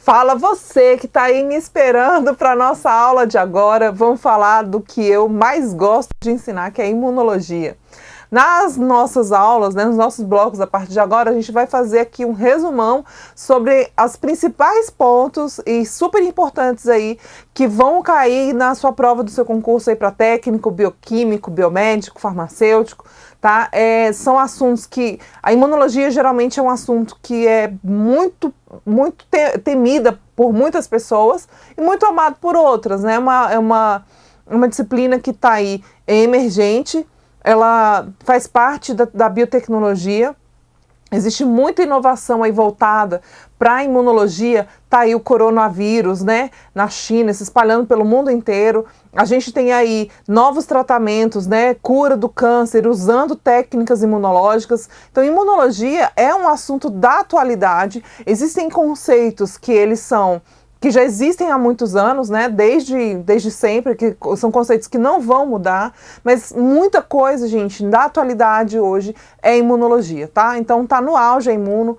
Fala você que está aí me esperando para a nossa aula de agora. Vamos falar do que eu mais gosto de ensinar, que é imunologia. Nas nossas aulas, né, nos nossos blocos, a partir de agora, a gente vai fazer aqui um resumão sobre os principais pontos e super importantes aí que vão cair na sua prova do seu concurso aí para técnico, bioquímico, biomédico, farmacêutico, tá? São assuntos que... A imunologia geralmente é um assunto que é muito temida por muitas pessoas e muito amado por outras, né? É uma disciplina que está aí emergente. Ela faz parte da biotecnologia. Existe muita inovação aí voltada para a imunologia. Tá aí o coronavírus, né, na China, se espalhando pelo mundo inteiro. A gente tem aí novos tratamentos, né, cura do câncer, usando técnicas imunológicas. Então, imunologia é um assunto da atualidade. Existem conceitos que já existem há muitos anos, né, desde sempre, que são conceitos que não vão mudar, mas muita coisa, gente, da atualidade hoje é imunologia, tá? Então tá no auge a imuno.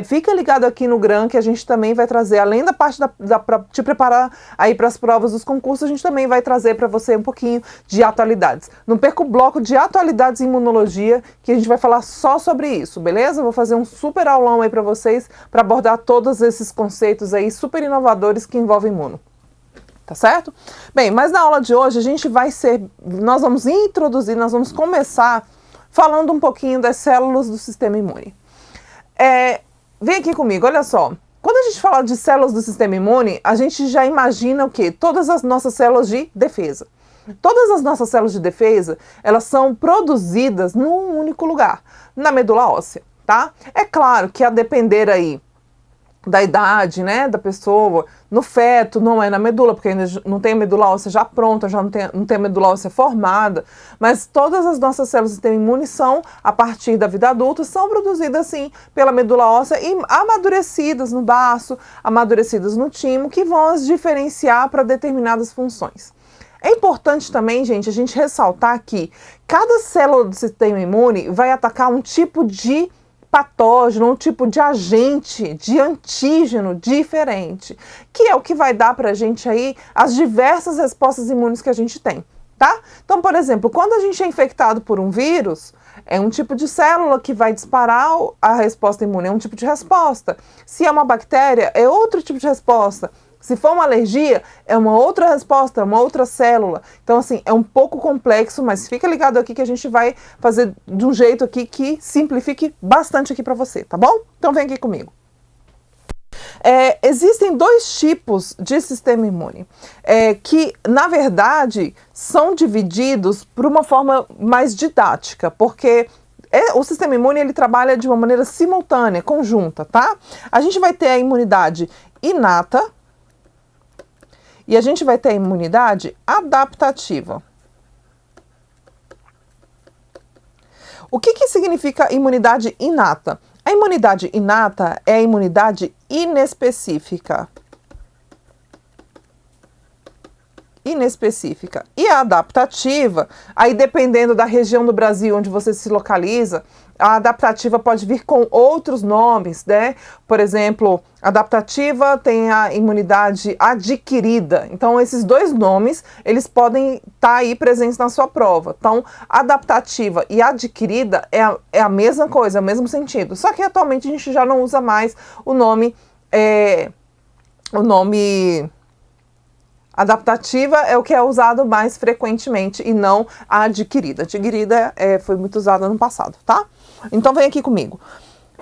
Fica ligado aqui no GRAM, que a gente também vai trazer, além da parte para te preparar aí para as provas dos concursos, a gente também vai trazer para você um pouquinho de atualidades. Não perca o bloco de atualidades em imunologia, que a gente vai falar só sobre isso, beleza? Vou fazer um super aulão aí para vocês, para abordar todos esses conceitos aí super inovadores que envolvem imuno. Tá certo? Bem, mas na aula de hoje nós vamos começar falando um pouquinho das células do sistema imune. Vem aqui comigo, olha só. Quando a gente fala de células do sistema imune, a gente já imagina o quê? Todas as nossas células de defesa. Todas as nossas células de defesa, elas são produzidas num único lugar, na medula óssea, tá? É claro que a depender aí da idade, né, da pessoa, no feto não é na medula, porque ainda não tem a medula óssea já pronta, já não tem a medula óssea formada, mas todas as nossas células do sistema imune são, a partir da vida adulta, são produzidas sim pela medula óssea e amadurecidas no baço, amadurecidas no timo, que vão as diferenciar para determinadas funções. É importante também, gente, a gente ressaltar que cada célula do sistema imune vai atacar um tipo de patógeno, um tipo de agente, de antígeno diferente, que é o que vai dar pra gente aí as diversas respostas imunes que a gente tem, tá? Então, por exemplo, quando a gente é infectado por um vírus, é um tipo de célula que vai disparar a resposta imune, é um tipo de resposta. Se é uma bactéria, é outro tipo de resposta. Se for uma alergia, é uma outra resposta, é uma outra célula. Então, assim, é um pouco complexo, mas fica ligado aqui que a gente vai fazer de um jeito aqui que simplifique bastante aqui para você, tá bom? Então, vem aqui comigo. Existem dois tipos de sistema imune, que, na verdade, são divididos por uma forma mais didática, porque o sistema imune ele trabalha de uma maneira simultânea, conjunta, tá? A gente vai ter a imunidade inata, e a gente vai ter a imunidade adaptativa. O que significa imunidade inata? A imunidade inata é a imunidade inespecífica. E a adaptativa, aí dependendo da região do Brasil onde você se localiza, a adaptativa pode vir com outros nomes, né? Por exemplo, adaptativa tem a imunidade adquirida. Então, esses dois nomes, eles podem estar aí presentes na sua prova. Então, adaptativa e adquirida é a mesma coisa, é o mesmo sentido. Só que atualmente a gente já não usa mais o nome adaptativa é o que é usado mais frequentemente e não a adquirida. Adquirida foi muito usada no passado, tá? Então vem aqui comigo.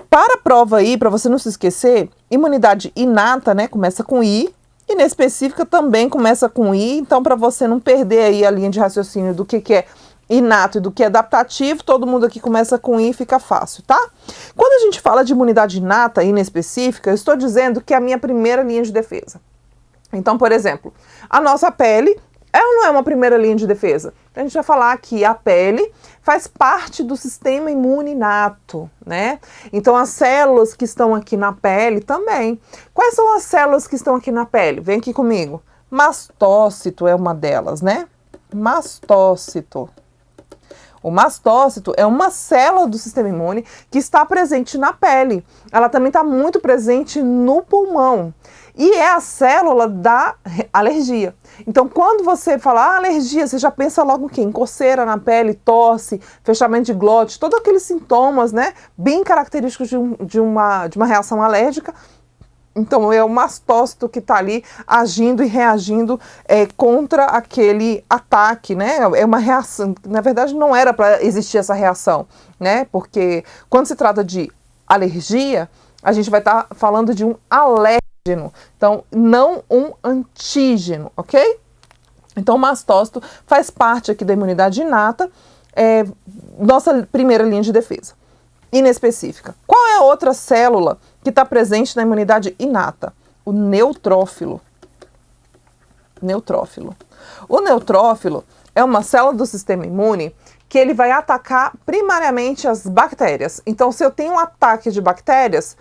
Para a prova aí, para você não se esquecer, imunidade inata, né, começa com I, inespecífica também começa com I, então para você não perder aí a linha de raciocínio do que é inato e do que é adaptativo, todo mundo aqui começa com I, fica fácil, tá? Quando a gente fala de imunidade inata e inespecífica, eu estou dizendo que é a minha primeira linha de defesa. Então, por exemplo, a nossa pele, ela não é uma primeira linha de defesa. A gente vai falar que a pele faz parte do sistema imune inato, né? Então, as células que estão aqui na pele também. Quais são as células que estão aqui na pele? Vem aqui comigo. Mastócito é uma delas, né? Mastócito. O mastócito é uma célula do sistema imune que está presente na pele. Ela também está muito presente no pulmão. e é a célula da alergia. Então, quando você fala alergia, você já pensa logo o quê? Em coceira na pele, tosse, fechamento de glote, todos aqueles sintomas, né, bem característicos de uma reação alérgica. Então, é o mastócito que está ali agindo e reagindo contra aquele ataque, né? É uma reação. Na verdade, não era para existir essa reação, né? Porque quando se trata de alergia, a gente vai estar falando de um alérgeno. Então, não um antígeno, ok? Então, o mastócito faz parte aqui da imunidade inata, nossa primeira linha de defesa. Inespecífica. Qual é a outra célula que está presente na imunidade inata? O neutrófilo. Neutrófilo. O neutrófilo é uma célula do sistema imune que ele vai atacar primariamente as bactérias. Então, se eu tenho um ataque de bactérias,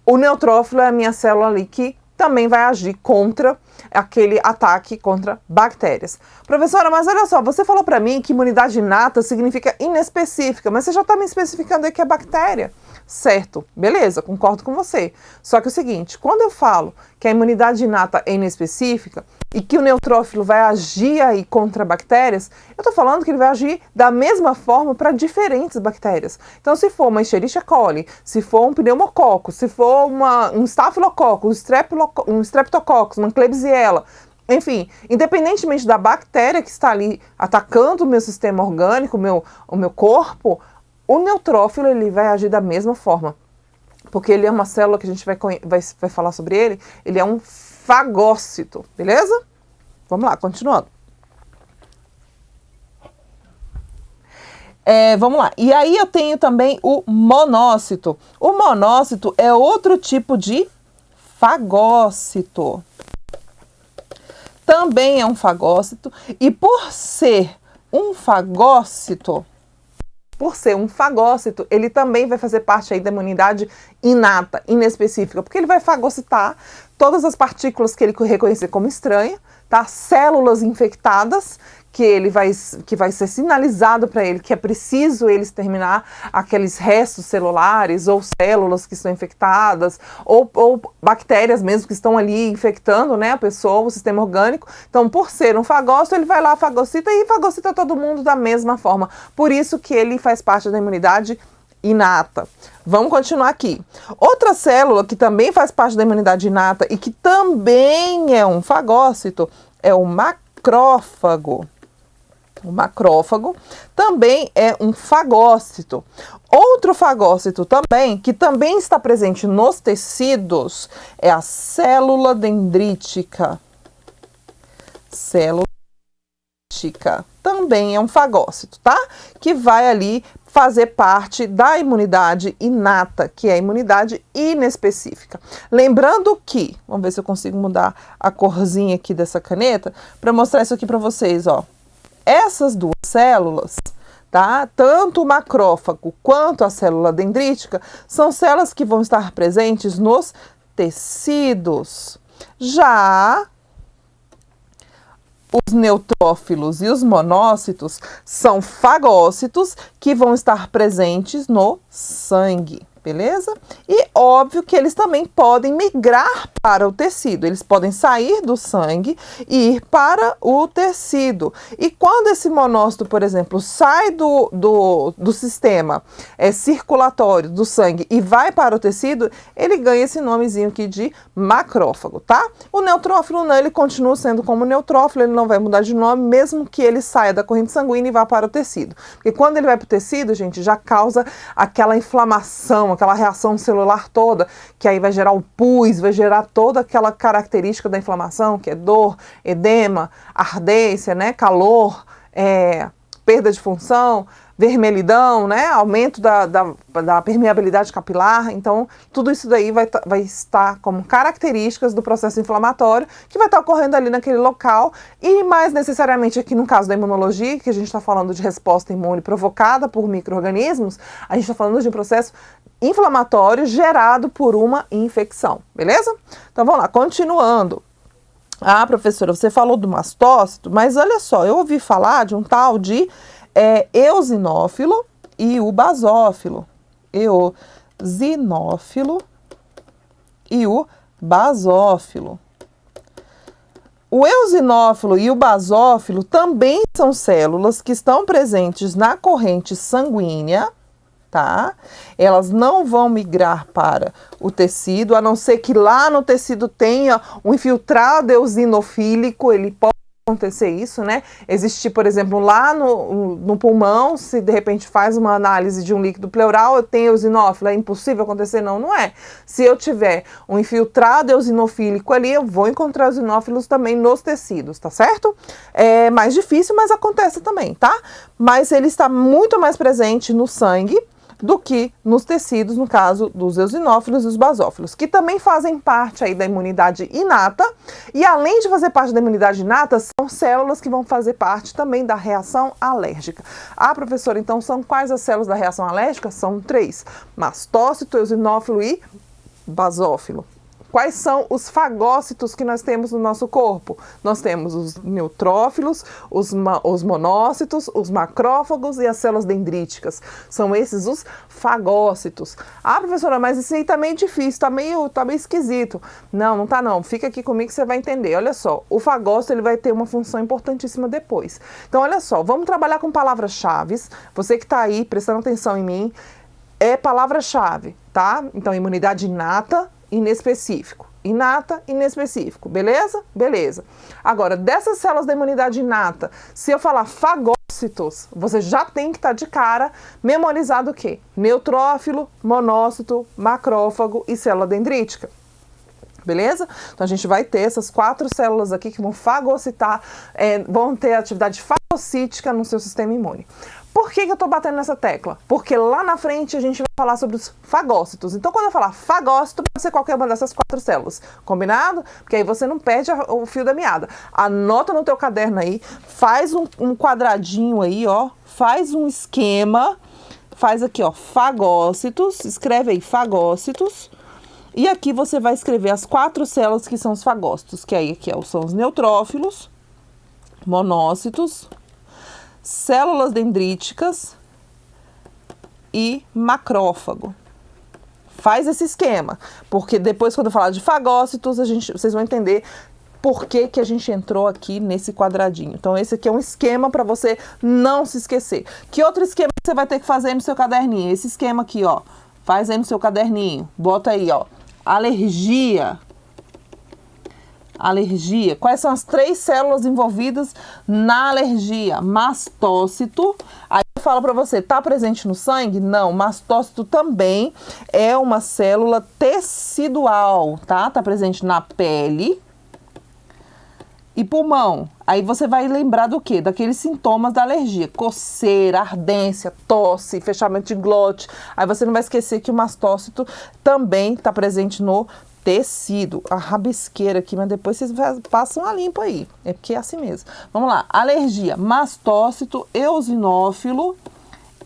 o neutrófilo é a minha célula ali que também vai agir contra aquele ataque contra bactérias. Professora, mas olha só, você falou para mim que imunidade inata significa inespecífica, mas você já está me especificando aí que é bactéria. Certo, beleza, concordo com você. Só que é o seguinte, quando eu falo que a imunidade inata é inespecífica e que o neutrófilo vai agir aí contra bactérias, eu estou falando que ele vai agir da mesma forma para diferentes bactérias. Então, se for uma Escherichia coli, se for um pneumococo, se for um estafilococo, um streptococcus, uma Klebsiella, enfim, independentemente da bactéria que está ali atacando o meu sistema orgânico, o meu corpo, o neutrófilo ele vai agir da mesma forma, porque ele é uma célula que a gente vai falar sobre ele é um fagócito, beleza? Vamos lá, continuando. Vamos lá, e aí eu tenho também o monócito. O monócito é outro tipo de fagócito. Também é um fagócito, e por ser um fagócito, ele também vai fazer parte aí da imunidade inata, inespecífica, porque ele vai fagocitar todas as partículas que ele reconhecer como estranha, tá? Células infectadas, que vai ser sinalizado para ele que é preciso ele exterminar aqueles restos celulares ou células que estão infectadas ou bactérias mesmo que estão ali infectando, né, a pessoa, o sistema orgânico. Então, por ser um fagócito, ele vai lá, fagocita e fagocita todo mundo da mesma forma. Por isso que ele faz parte da imunidade inata. Vamos continuar aqui. Outra célula que também faz parte da imunidade inata e que também é um fagócito é o macrófago. O macrófago também é um fagócito. Outro fagócito também, que também está presente nos tecidos, é a célula dendrítica. Célula dendrítica também é um fagócito, tá? Que vai ali fazer parte da imunidade inata, que é a imunidade inespecífica. Lembrando que, vamos ver se eu consigo mudar a corzinha aqui dessa caneta, para mostrar isso aqui para vocês, ó. Essas duas células, tá? Tanto o macrófago quanto a célula dendrítica são células que vão estar presentes nos tecidos. Já os neutrófilos e os monócitos são fagócitos que vão estar presentes no sangue, beleza? E óbvio que eles também podem migrar para o tecido, eles podem sair do sangue e ir para o tecido. E quando esse monócito, por exemplo, sai do sistema circulatório do sangue e vai para o tecido, ele ganha esse nomezinho aqui de macrófago, tá? O neutrófilo não, ele continua sendo como neutrófilo, ele não vai mudar de nome, mesmo que ele saia da corrente sanguínea e vá para o tecido. Porque quando ele vai para o tecido, gente, já causa aquela inflamação, aquela reação celular toda, que aí vai gerar o pus, vai gerar toda aquela característica da inflamação, que é dor, edema, ardência, né, calor, perda de função, vermelhidão, né, aumento da permeabilidade capilar. Então, tudo isso daí vai estar como características do processo inflamatório que vai estar ocorrendo ali naquele local e mais necessariamente aqui no caso da imunologia, que a gente está falando de resposta imune provocada por micro-organismos, a gente está falando de um processo inflamatório gerado por uma infecção, beleza? Então, vamos lá, continuando. Ah, professora, você falou do mastócito, mas olha só, eu ouvi falar de um tal de eosinófilo e o basófilo. Eosinófilo e o basófilo. O eosinófilo e o basófilo também são células que estão presentes na corrente sanguínea, tá? Elas não vão migrar para o tecido, a não ser que lá no tecido tenha um infiltrado eosinofílico, ele pode acontecer isso, né? Existir, por exemplo, lá no pulmão, se de repente faz uma análise de um líquido pleural, eu tenho eosinófilo, é impossível acontecer? Não, não é. Se eu tiver um infiltrado eosinofílico ali, eu vou encontrar eosinófilos também nos tecidos, tá certo? É mais difícil, mas acontece também, tá? Mas ele está muito mais presente no sangue do que nos tecidos, no caso dos eosinófilos e os basófilos, que também fazem parte aí da imunidade inata, e além de fazer parte da imunidade inata, são células que vão fazer parte também da reação alérgica. Ah, professora, então são quais as células da reação alérgica? São 3, mastócito, eosinófilo e basófilo. Quais são os fagócitos que nós temos no nosso corpo? Nós temos os neutrófilos, os monócitos, os macrófagos e as células dendríticas. São esses os fagócitos. Ah, professora, mas isso aí tá meio difícil, tá meio esquisito. Não, não tá não. Fica aqui comigo que você vai entender. Olha só, o fagócito ele vai ter uma função importantíssima depois. Então, olha só, vamos trabalhar com palavras-chave. Você que tá aí prestando atenção em mim, é palavra-chave, tá? Então, imunidade inata, inespecífico. Inata, inespecífico. Beleza? Beleza. Agora, dessas células da imunidade inata, se eu falar fagócitos, você já tem que estar de cara memorizado o quê? Neutrófilo, monócito, macrófago e célula dendrítica. Beleza? Então, a gente vai ter essas 4 células aqui que vão fagocitar, vão ter atividade fagocítica no seu sistema imune. Por que eu estou batendo nessa tecla? Porque lá na frente a gente vai falar sobre os fagócitos. Então, quando eu falar fagócito, pode ser qualquer uma dessas 4 células. Combinado? Porque aí você não perde o fio da meada. Anota no teu caderno aí, faz um quadradinho aí, ó. Faz um esquema, faz aqui, ó, fagócitos. Escreve aí, fagócitos. E aqui você vai escrever as 4 células que são os fagócitos, que aí aqui, ó, são os neutrófilos, monócitos, células dendríticas e macrófago. Faz esse esquema, porque depois quando eu falar de fagócitos, vocês vão entender por que a gente entrou aqui nesse quadradinho. Então esse aqui é um esquema para você não se esquecer. Que outro esquema você vai ter que fazer no seu caderninho? Esse esquema aqui, ó. Faz aí no seu caderninho. Bota aí, ó. Alergia. Alergia. Quais são as 3 células envolvidas na alergia? Mastócito. Aí eu falo para você, tá presente no sangue? Não, mastócito também é uma célula tecidual, tá? Tá presente na pele e pulmão. Aí você vai lembrar do quê? Daqueles sintomas da alergia. Coceira, ardência, tosse, fechamento de glote. Aí você não vai esquecer que o mastócito também está presente no tecido. A rabisqueira aqui, mas depois vocês passam a limpo aí. É porque é assim mesmo. Vamos lá. Alergia. Mastócito, eosinófilo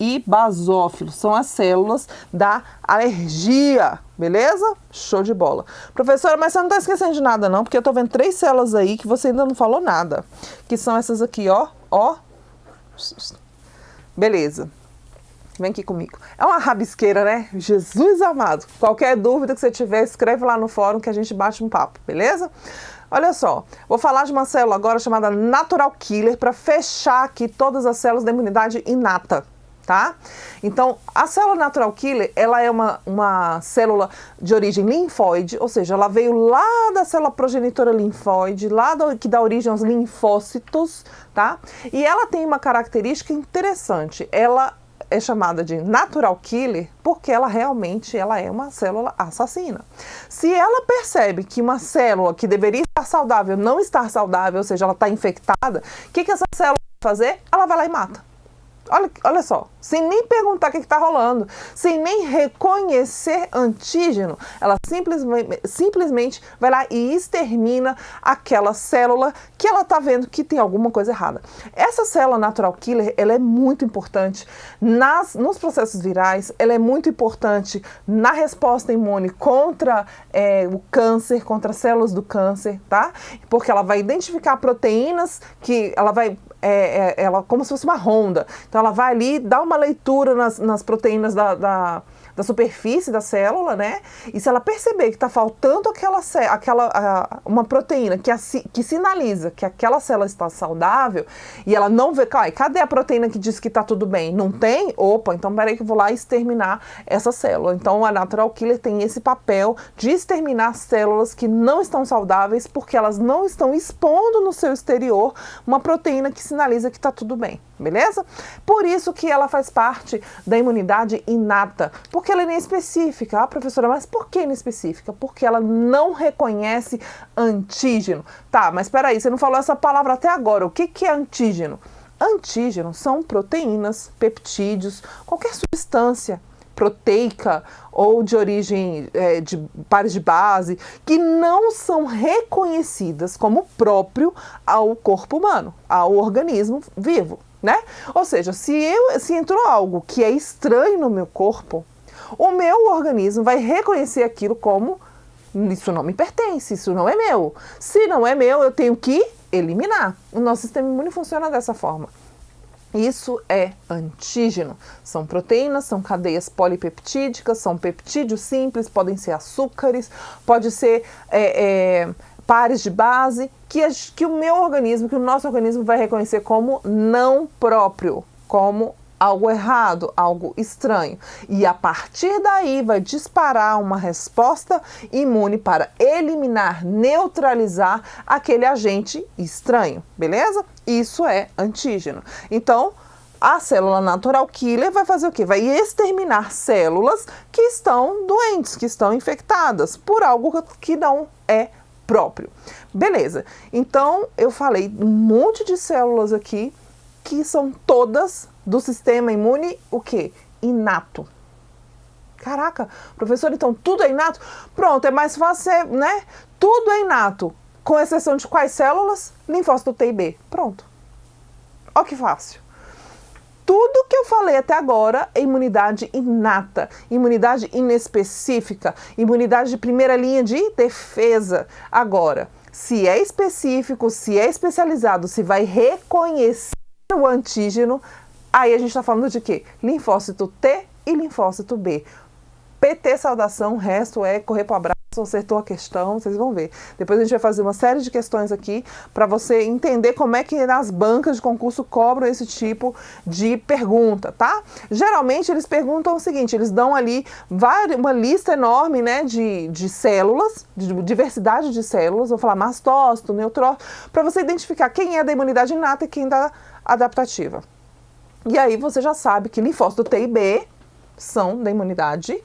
e basófilo. São as células da alergia. Beleza? Show de bola. Professora, mas você não está esquecendo de nada não, porque eu estou vendo 3 células aí que você ainda não falou nada. Que são essas aqui, ó. Ó. Beleza. Vem aqui comigo. É uma rabisqueira, né? Jesus amado. Qualquer dúvida que você tiver, escreve lá no fórum que a gente bate um papo, beleza? Olha só, vou falar de uma célula agora chamada Natural Killer para fechar aqui todas as células da imunidade inata. Tá? Então, a célula Natural Killer, ela é uma célula de origem linfóide, ou seja, ela veio lá da célula progenitora linfóide, que dá origem aos linfócitos, tá? E ela tem uma característica interessante, ela é chamada de Natural Killer porque ela realmente é uma célula assassina. Se ela percebe que uma célula que deveria estar saudável não está saudável, ou seja, ela está infectada, o que essa célula vai fazer? Ela vai lá e mata. Olha só, sem nem perguntar o que está rolando, sem nem reconhecer antígeno, ela simplesmente vai lá e extermina aquela célula que ela está vendo que tem alguma coisa errada. Essa célula Natural Killer, ela é muito importante nos processos virais, ela é muito importante na resposta imune contra o câncer, contra as células do câncer, tá? Porque ela vai identificar proteínas que ela vai, como se fosse uma ronda. Então ela vai ali, dá uma leitura nas proteínas da superfície da célula, né? E se ela perceber que está faltando uma proteína que sinaliza que aquela célula está saudável, e ela não vê, cadê a proteína que diz que está tudo bem? Não tem? Opa, então peraí que eu vou lá exterminar essa célula. Então a Natural Killer tem esse papel de exterminar células que não estão saudáveis porque elas não estão expondo no seu exterior uma proteína que sinaliza que está tudo bem. Beleza? Por isso que ela faz parte da imunidade inata, porque ela é inespecífica. Ah, professora, mas por que inespecífica? Porque ela não reconhece antígeno. Tá, mas espera aí, você não falou essa palavra até agora. O que é antígeno? Antígenos são proteínas, peptídeos, qualquer substância proteica ou de origem de pares de base que não são reconhecidas como próprio ao corpo humano, ao organismo vivo. Né? Ou seja, se entrou algo que é estranho no meu corpo, o meu organismo vai reconhecer aquilo como isso não me pertence, isso não é meu. Se não é meu, eu tenho que eliminar. O nosso sistema imune funciona dessa forma. Isso é antígeno. São proteínas, são cadeias polipeptídicas, são peptídeos simples, podem ser açúcares, pode ser pares de base, que o meu organismo, que o nosso organismo vai reconhecer como não próprio, como algo errado, algo estranho. E a partir daí vai disparar uma resposta imune para eliminar, neutralizar aquele agente estranho, beleza? Isso é antígeno. Então, a célula Natural Killer vai fazer o quê? Vai exterminar células que estão doentes, que estão infectadas por algo que não é próprio. Beleza, então eu falei um monte de células aqui que são todas do sistema imune, o quê? Inato. Caraca, professor, então tudo é inato? Pronto, é mais fácil, né? Tudo é inato, com exceção de quais células? Linfócito T e B. Pronto. Ó que fácil. Tudo que eu falei até agora é imunidade inata, imunidade inespecífica, imunidade de primeira linha de defesa. Agora, se é específico, se é especializado, se vai reconhecer o antígeno, aí a gente está falando de quê? Linfócito T e linfócito B. PT saudação, o resto é correr para o abraço, acertou a questão, vocês vão ver. Depois a gente vai fazer uma série de questões aqui para você entender como é que nas bancas de concurso cobram esse tipo de pergunta, tá? Geralmente eles perguntam o seguinte, eles dão ali uma lista enorme, né, de células, de diversidade de células, vou falar mastócito, neutrófilo, para você identificar quem é da imunidade inata e quem é da adaptativa. E aí você já sabe que linfócito T e B são da imunidade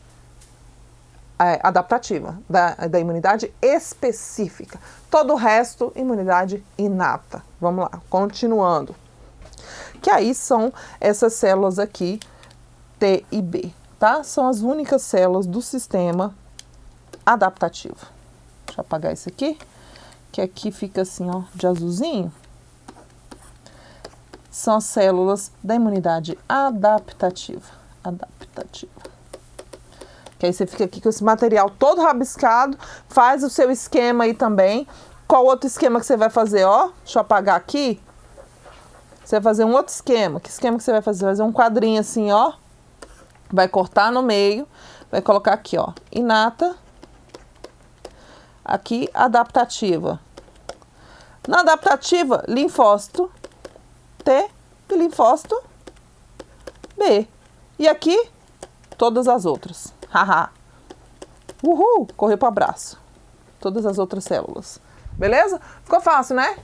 adaptativa, da imunidade específica. Todo o resto, imunidade inata. Vamos lá, continuando. Que aí são essas células aqui, T e B, tá? São as únicas células do sistema adaptativo. Deixa eu apagar isso aqui, que aqui fica assim, ó, de azulzinho. São as células da imunidade adaptativa. Que aí você fica aqui com esse material todo rabiscado, faz o seu esquema aí também. Qual outro esquema que você vai fazer, ó? Deixa eu apagar aqui. Você vai fazer um outro esquema. Que esquema que você vai fazer? Vai fazer um quadrinho assim, ó. Vai cortar no meio, vai colocar aqui, ó, inata. Aqui, adaptativa. Na adaptativa, linfócito T e linfócito B. E aqui, todas as outras. Haha. Uhul! Correu para o abraço. Todas as outras células. Beleza? Ficou fácil, né?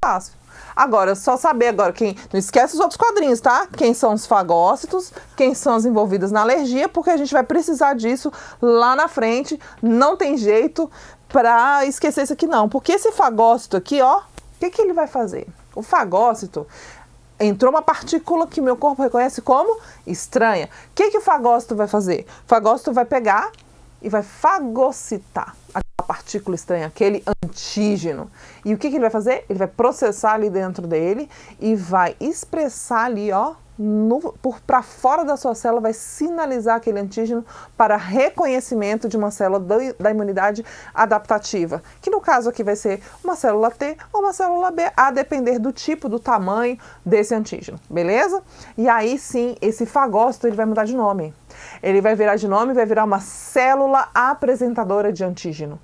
Fácil. Agora, só saber agora quem... Não esquece os outros quadrinhos, tá? Quem são os fagócitos, quem são as envolvidas na alergia, porque a gente vai precisar disso lá na frente. Não tem jeito para esquecer isso aqui, não. Porque esse fagócito aqui, ó, o que ele vai fazer? O fagócito... Entrou uma partícula que meu corpo reconhece como estranha. O que o fagócito vai fazer? O fagócito vai pegar e vai fagocitar aquela partícula estranha, aquele antígeno. E o que ele vai fazer? Ele vai processar ali dentro dele e vai expressar ali, ó, para fora da sua célula, vai sinalizar aquele antígeno para reconhecimento de uma célula da imunidade adaptativa, que no caso aqui vai ser uma célula T ou uma célula B, a depender do tipo, do tamanho desse antígeno, beleza? E aí sim, esse fagócito ele vai mudar de nome. Ele vai virar de nome, vai virar uma célula apresentadora de antígeno.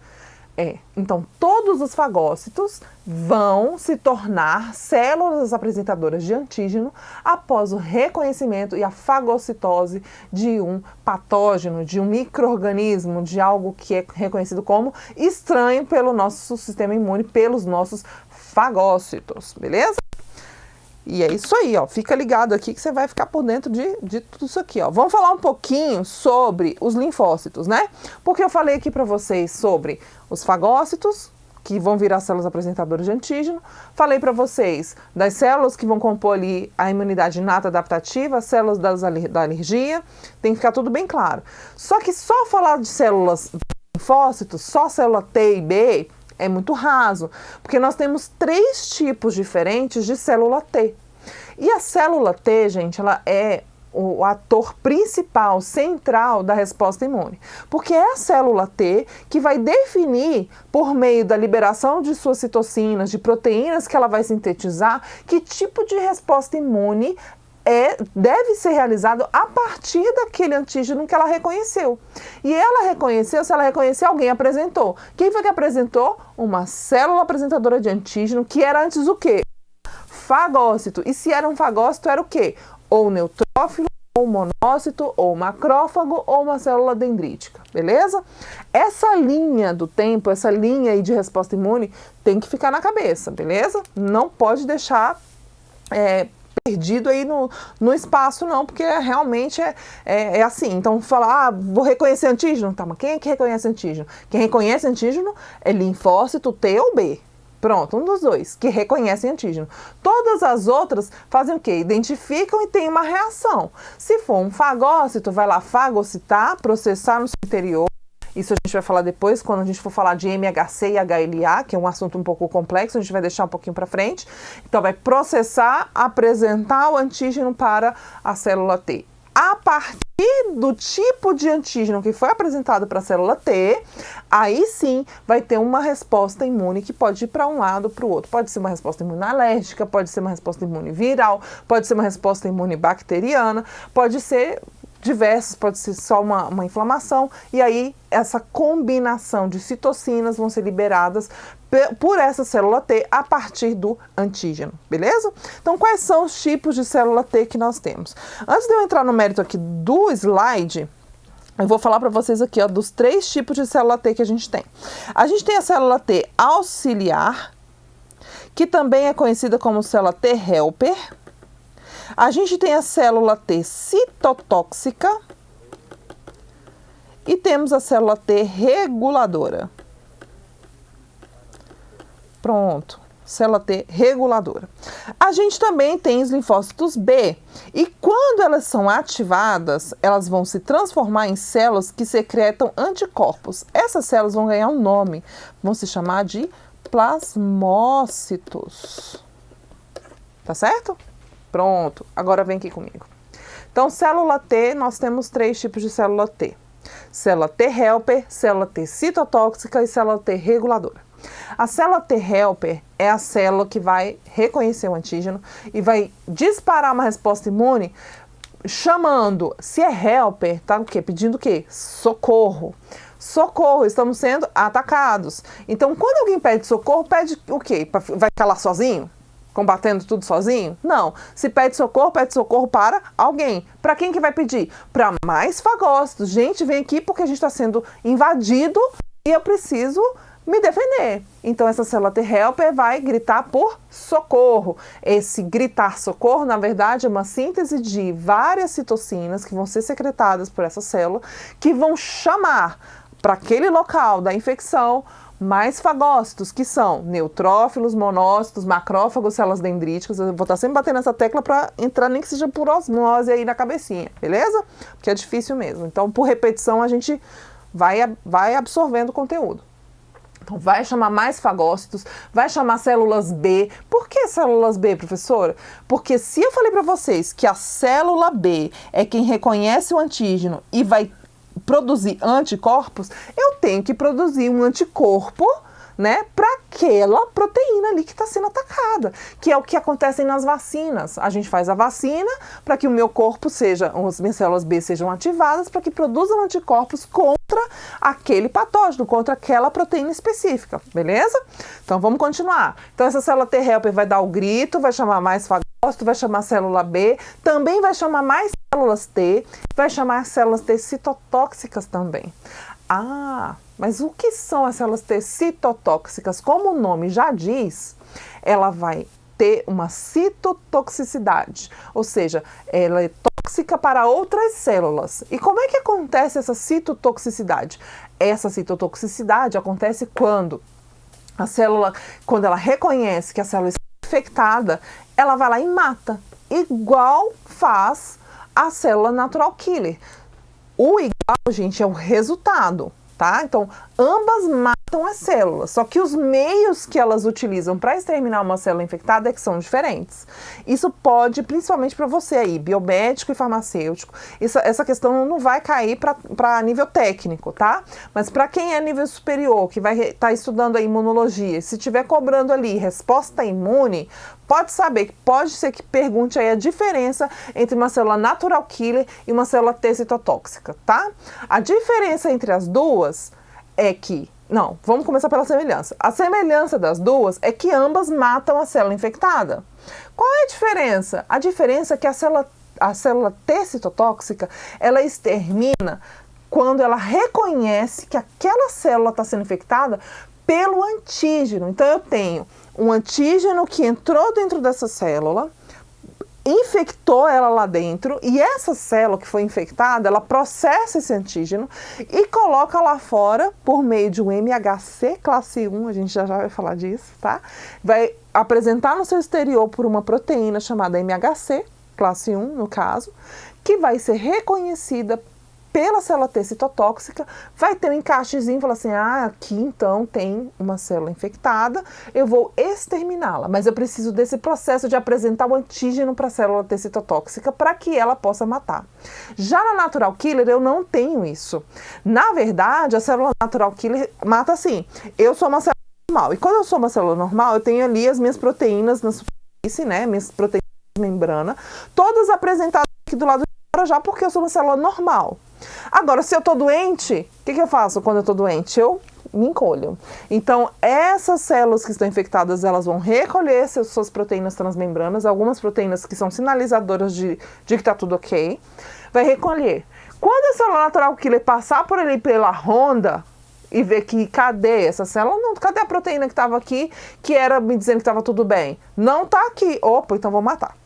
Então todos os fagócitos vão se tornar células apresentadoras de antígeno após o reconhecimento e a fagocitose de um patógeno, de um micro-organismo, de algo que é reconhecido como estranho pelo nosso sistema imune, pelos nossos fagócitos, beleza? E é isso aí, ó. Fica ligado aqui que você vai ficar por dentro de tudo isso aqui, ó. Vamos falar um pouquinho sobre os linfócitos, né? Porque eu falei aqui para vocês sobre os fagócitos, que vão virar células apresentadoras de antígeno. Falei para vocês das células que vão compor ali a imunidade inata adaptativa, as células da alergia. Tem que ficar tudo bem claro. Só que só falar de células linfócitos, só célula T e B, é muito raso, porque nós temos 3 tipos diferentes de célula T. E a célula T, gente, ela é o ator principal, central da resposta imune. Porque é a célula T que vai definir, por meio da liberação de suas citocinas, de proteínas que ela vai sintetizar, que tipo de resposta imune deve ser realizado a partir daquele antígeno que ela reconheceu. E ela reconheceu, se ela reconheceu, alguém apresentou. Quem foi que apresentou? Uma célula apresentadora de antígeno, que era antes o quê? Fagócito. E se era um fagócito, era o quê? Ou neutrófilo, ou monócito, ou macrófago, ou uma célula dendrítica, beleza? Essa linha do tempo, essa linha aí de resposta imune, tem que ficar na cabeça, beleza? Não pode deixar perdido aí no espaço, não, porque realmente é assim. Então, falar, vou reconhecer antígeno, tá, mas quem é que reconhece antígeno? Quem reconhece antígeno é linfócito T ou B. Pronto, um dos dois, que reconhecem antígeno. Todas as outras fazem o quê? Identificam e tem uma reação. Se for um fagócito, vai lá fagocitar, processar no seu interior. Isso a gente vai falar depois, quando a gente for falar de MHC e HLA, que é um assunto um pouco complexo, a gente vai deixar um pouquinho para frente. Então, vai processar, apresentar o antígeno para a célula T. A partir do tipo de antígeno que foi apresentado para a célula T, aí sim vai ter uma resposta imune que pode ir para um lado ou para o outro. Pode ser uma resposta imune alérgica, pode ser uma resposta imune viral, pode ser uma resposta imune bacteriana, pode ser diversos, pode ser só uma inflamação, e aí essa combinação de citocinas vão ser liberadas por essa célula T a partir do antígeno, beleza? Então, quais são os tipos de célula T que nós temos? Antes de eu entrar no mérito aqui do slide, eu vou falar para vocês aqui, ó, dos 3 tipos de célula T que a gente tem. A gente tem a célula T auxiliar, que também é conhecida como célula T helper. A gente tem a célula T citotóxica e temos a célula T reguladora. Pronto, célula T reguladora. A gente também tem os linfócitos B e quando elas são ativadas, elas vão se transformar em células que secretam anticorpos. Essas células vão ganhar um nome, vão se chamar de plasmócitos. Tá certo? Pronto, agora vem aqui comigo. Então, célula T, nós temos 3 tipos de célula T. Célula T helper, célula T citotóxica e célula T reguladora. A célula T helper é a célula que vai reconhecer o antígeno e vai disparar uma resposta imune chamando, se é helper, tá o quê? Pedindo o quê? Socorro. Socorro, estamos sendo atacados. Então, quando alguém pede socorro, pede o quê? Vai ficar lá sozinho? Combatendo tudo sozinho? Não. Se pede socorro para alguém. Para quem que vai pedir? Para mais fagócitos. Gente, vem aqui porque a gente está sendo invadido e eu preciso me defender. Então, essa célula T helper vai gritar por socorro. Esse gritar socorro, na verdade, é uma síntese de várias citocinas que vão ser secretadas por essa célula, que vão chamar para aquele local da infecção mais fagócitos, que são neutrófilos, monócitos, macrófagos, células dendríticas. Eu vou estar sempre batendo nessa tecla para entrar, nem que seja por osmose aí na cabecinha, beleza? Porque é difícil mesmo. Então, por repetição, a gente vai absorvendo o conteúdo. Então, vai chamar mais fagócitos, vai chamar células B. Por que células B, professora? Porque se eu falei para vocês que a célula B é quem reconhece o antígeno e vai produzir anticorpos, eu tenho que produzir um anticorpo, né, para aquela proteína ali que está sendo atacada, que é o que acontece nas vacinas. A gente faz a vacina para que o meu corpo seja, as minhas células B sejam ativadas para que produzam anticorpos contra aquele patógeno, contra aquela proteína específica, beleza? Então vamos continuar. Então essa célula T helper vai dar o grito, vai chamar mais fagócito, vai chamar célula B, também vai chamar mais células T, vai chamar células T citotóxicas também. Ah, mas o que são as células T citotóxicas? Como o nome já diz, ela vai ter uma citotoxicidade, ou seja, ela é tóxica para outras células. E como é que acontece essa citotoxicidade? Essa citotoxicidade acontece quando a célula, quando ela reconhece que a célula está infectada, ela vai lá e mata, igual faz a célula natural killer. O igual, gente, é o resultado, tá? Então, ambas matam as células, só que os meios que elas utilizam para exterminar uma célula infectada é que são diferentes. Isso pode, principalmente para você aí, biomédico e farmacêutico, essa questão não vai cair para nível técnico, tá? Mas para quem é nível superior, que vai estar estudando a imunologia, se estiver cobrando ali resposta imune, pode ser que pergunte aí a diferença entre uma célula natural killer e uma célula T citotóxica, tá? A diferença entre as duas é que, não, vamos começar pela semelhança. A semelhança das duas é que ambas matam a célula infectada. Qual é a diferença? A diferença é que a célula T citotóxica, ela extermina quando ela reconhece que aquela célula está sendo infectada pelo antígeno. Então eu tenho um antígeno que entrou dentro dessa célula, infectou ela lá dentro, e essa célula que foi infectada, ela processa esse antígeno e coloca lá fora por meio de um MHC classe 1, a gente já vai falar disso, tá? Vai apresentar no seu exterior por uma proteína chamada MHC classe 1, no caso, que vai ser reconhecida pela célula T citotóxica, vai ter um encaixezinho, falar assim, aqui então tem uma célula infectada, eu vou exterminá-la, mas eu preciso desse processo de apresentar o antígeno para a célula T citotóxica para que ela possa matar. Já na natural killer eu não tenho isso. Na verdade, a célula natural killer mata assim, eu sou uma célula normal, e quando eu sou uma célula normal, eu tenho ali as minhas proteínas na superfície, né, minhas proteínas de membrana, todas apresentadas aqui do lado de fora já porque eu sou uma célula normal. Agora, se eu tô doente, o que eu faço quando eu tô doente? Eu me encolho. Então, essas células que estão infectadas, elas vão recolher suas proteínas transmembranas, algumas proteínas que são sinalizadoras de que tá tudo ok, vai recolher. Quando a célula natural killer passar por ali pela ronda e ver que cadê essa célula? Não, cadê a proteína que estava aqui, que era me dizendo que estava tudo bem? Não tá aqui. Opa, então vou matar.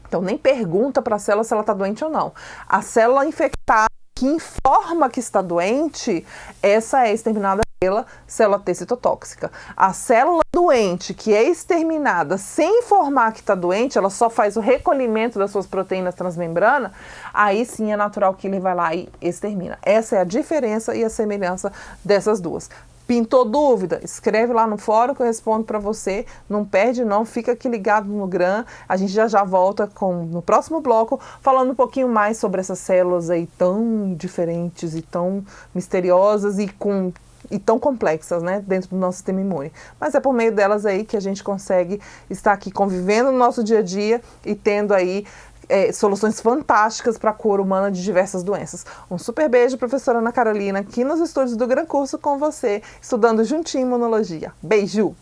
Então, nem pergunta para a célula se ela está doente ou não. A célula infectada que informa que está doente, essa é exterminada pela célula T citotóxica. A célula doente que é exterminada sem informar que está doente, ela só faz o recolhimento das suas proteínas transmembrana, aí sim a natural killer vai lá e extermina. Essa é a diferença e a semelhança dessas duas. Pintou dúvida? Escreve lá no fórum que eu respondo para você. Não perde não, fica aqui ligado no GRAM. A gente já volta no próximo bloco falando um pouquinho mais sobre essas células aí tão diferentes e tão misteriosas e tão complexas, né, dentro do nosso sistema imune. Mas é por meio delas aí que a gente consegue estar aqui convivendo no nosso dia a dia e tendo aí soluções fantásticas para a cura humana de diversas doenças. Um super beijo, professora Ana Carolina, aqui nos estúdios do Gran Curso com você, estudando juntinho imunologia. Beijo!